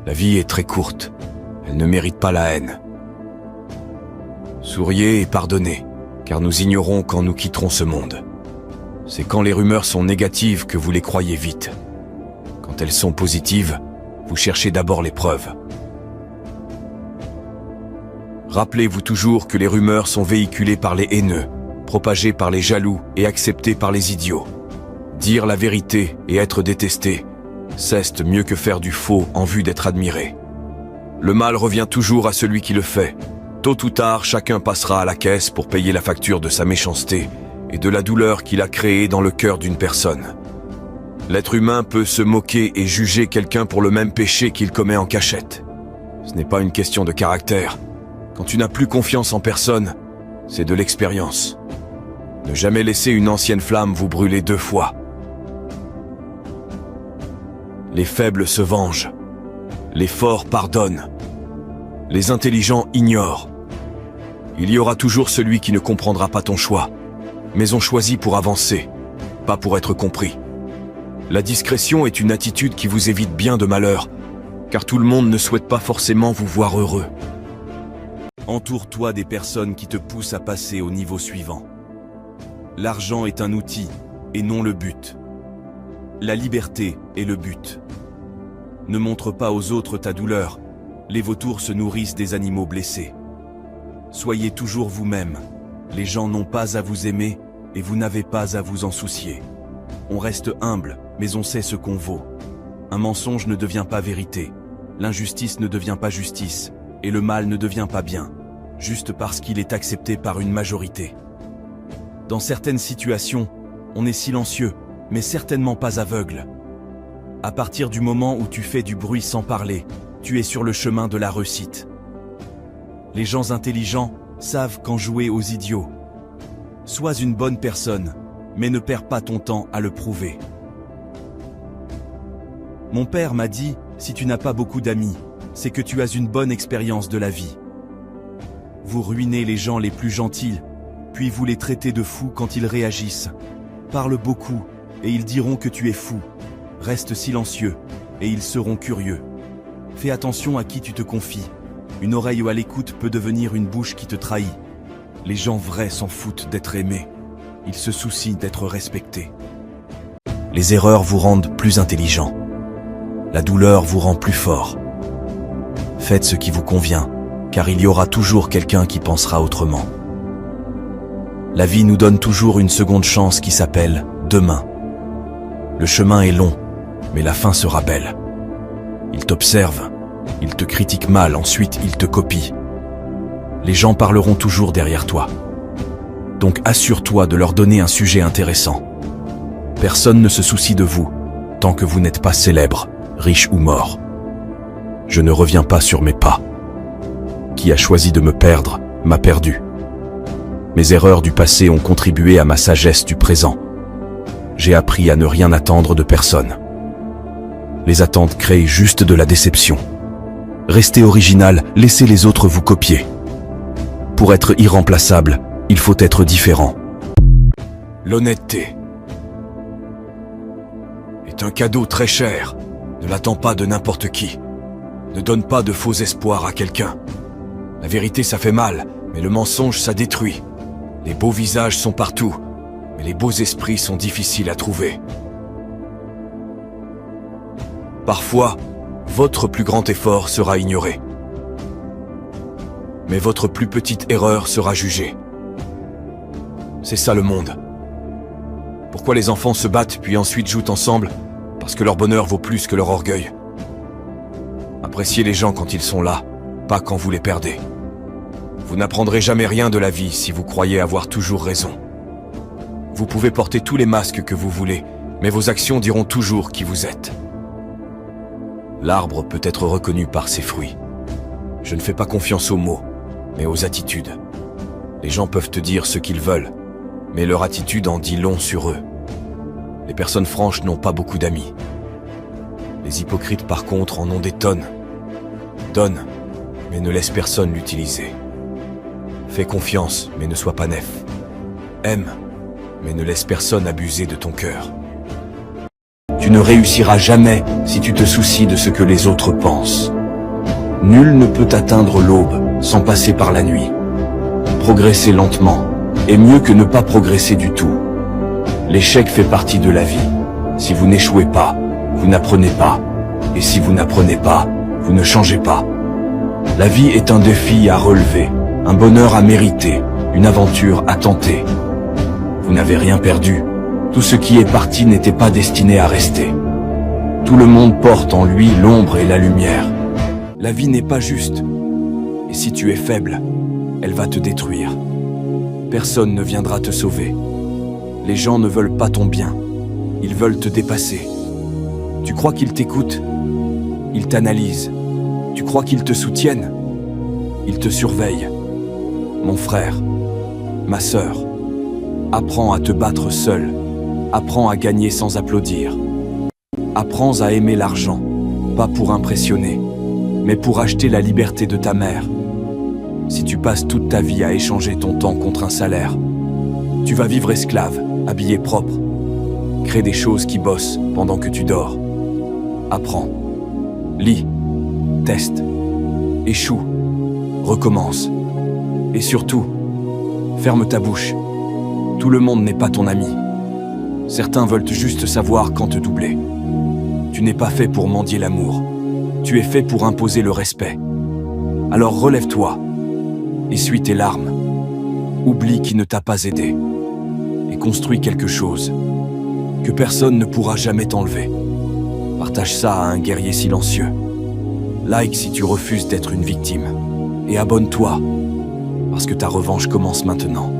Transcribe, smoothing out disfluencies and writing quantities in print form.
La vie est très courte. Elle ne mérite pas la haine. Souriez et pardonnez, car nous ignorons quand nous quitterons ce monde. C'est quand les rumeurs sont négatives que vous les croyez vite. Quand elles sont positives, vous cherchez d'abord les preuves. Rappelez-vous toujours que les rumeurs sont véhiculées par les haineux, propagées par les jaloux et acceptées par les idiots. Dire la vérité et être détesté, c'est mieux que faire du faux en vue d'être admiré. Le mal revient toujours à celui qui le fait. Tôt ou tard, chacun passera à la caisse pour payer la facture de sa méchanceté et de la douleur qu'il a créée dans le cœur d'une personne. L'être humain peut se moquer et juger quelqu'un pour le même péché qu'il commet en cachette. Ce n'est pas une question de caractère. Quand tu n'as plus confiance en personne, c'est de l'expérience. Ne jamais laisser une ancienne flamme vous brûler 2 fois. Les faibles se vengent. Les forts pardonnent. Les intelligents ignorent. Il y aura toujours celui qui ne comprendra pas ton choix. Mais on choisit pour avancer, pas pour être compris. La discrétion est une attitude qui vous évite bien de malheur, car tout le monde ne souhaite pas forcément vous voir heureux. Entoure-toi des personnes qui te poussent à passer au niveau suivant. L'argent est un outil, et non le but. La liberté est le but. Ne montre pas aux autres ta douleur. Les vautours se nourrissent des animaux blessés. Soyez toujours vous-même. Les gens n'ont pas à vous aimer, et vous n'avez pas à vous en soucier. On reste humble, mais on sait ce qu'on vaut. Un mensonge ne devient pas vérité. L'injustice ne devient pas justice, et le mal ne devient pas bien, juste parce qu'il est accepté par une majorité. Dans certaines situations, on est silencieux, mais certainement pas aveugle. À partir du moment où tu fais du bruit sans parler, tu es sur le chemin de la réussite. Les gens intelligents savent quand jouer aux idiots. Sois une bonne personne, mais ne perds pas ton temps à le prouver. Mon père m'a dit, si tu n'as pas beaucoup d'amis, c'est que tu as une bonne expérience de la vie. Vous ruinez les gens les plus gentils, puis vous les traitez de fous quand ils réagissent. Parle beaucoup, et ils diront que tu es fou. Reste silencieux, et ils seront curieux. Fais attention à qui tu te confies. Une oreille à l'écoute peut devenir une bouche qui te trahit. Les gens vrais s'en foutent d'être aimés. Ils se soucient d'être respectés. Les erreurs vous rendent plus intelligent. La douleur vous rend plus fort. Faites ce qui vous convient, car il y aura toujours quelqu'un qui pensera autrement. La vie nous donne toujours une seconde chance qui s'appelle demain. Le chemin est long, mais la fin sera belle. Ils t'observent, ils te critiquent mal, ensuite ils te copient. Les gens parleront toujours derrière toi. Donc assure-toi de leur donner un sujet intéressant. Personne ne se soucie de vous, tant que vous n'êtes pas célèbre, riche ou mort. Je ne reviens pas sur mes pas. Qui a choisi de me perdre, m'a perdu. Mes erreurs du passé ont contribué à ma sagesse du présent. J'ai appris à ne rien attendre de personne. Les attentes créent juste de la déception. Restez original, laissez les autres vous copier. Pour être irremplaçable, il faut être différent. L'honnêteté est un cadeau très cher. Ne l'attends pas de n'importe qui. Ne donne pas de faux espoirs à quelqu'un. La vérité, ça fait mal, mais le mensonge, ça détruit. Les beaux visages sont partout, mais les beaux esprits sont difficiles à trouver. Parfois, votre plus grand effort sera ignoré. Mais votre plus petite erreur sera jugée. C'est ça le monde. Pourquoi les enfants se battent puis ensuite jouent ensemble? Parce que leur bonheur vaut plus que leur orgueil. Appréciez les gens quand ils sont là, pas quand vous les perdez. Vous n'apprendrez jamais rien de la vie si vous croyez avoir toujours raison. Vous pouvez porter tous les masques que vous voulez, mais vos actions diront toujours qui vous êtes. L'arbre peut être reconnu par ses fruits. Je ne fais pas confiance aux mots, mais aux attitudes. Les gens peuvent te dire ce qu'ils veulent, mais leur attitude en dit long sur eux. Les personnes franches n'ont pas beaucoup d'amis. Les hypocrites par contre en ont des tonnes. Donne, mais ne laisse personne l'utiliser. Fais confiance, mais ne sois pas nef. Aime, mais ne laisse personne abuser de ton cœur. Tu ne réussiras jamais si tu te soucies de ce que les autres pensent. Nul ne peut atteindre l'aube sans passer par la nuit. Progresser lentement est mieux que ne pas progresser du tout. L'échec fait partie de la vie. Si vous n'échouez pas, vous n'apprenez pas. Et si vous n'apprenez pas, vous ne changez pas. La vie est un défi à relever, un bonheur à mériter, une aventure à tenter. Vous n'avez rien perdu. Tout ce qui est parti n'était pas destiné à rester. Tout le monde porte en lui l'ombre et la lumière. La vie n'est pas juste. Et si tu es faible, elle va te détruire. Personne ne viendra te sauver. Les gens ne veulent pas ton bien. Ils veulent te dépasser. Tu crois qu'ils t'écoutent? Ils t'analysent. Tu crois qu'ils te soutiennent? Ils te surveillent. Mon frère, ma sœur, apprends à te battre seul. Apprends à gagner sans applaudir. Apprends à aimer l'argent, pas pour impressionner, mais pour acheter la liberté de ta mère. Si tu passes toute ta vie à échanger ton temps contre un salaire, tu vas vivre esclave, habillé propre. Crée des choses qui bossent pendant que tu dors. Apprends. Lis. Teste. Échoue. Recommence. Et surtout, ferme ta bouche. Tout le monde n'est pas ton ami. Certains veulent juste savoir quand te doubler. Tu n'es pas fait pour mendier l'amour. Tu es fait pour imposer le respect. Alors relève-toi. Essuie tes larmes. Oublie qui ne t'a pas aidé. Et construis quelque chose que personne ne pourra jamais t'enlever. Partage ça à un guerrier silencieux. Like si tu refuses d'être une victime. Et abonne-toi, parce que ta revanche commence maintenant.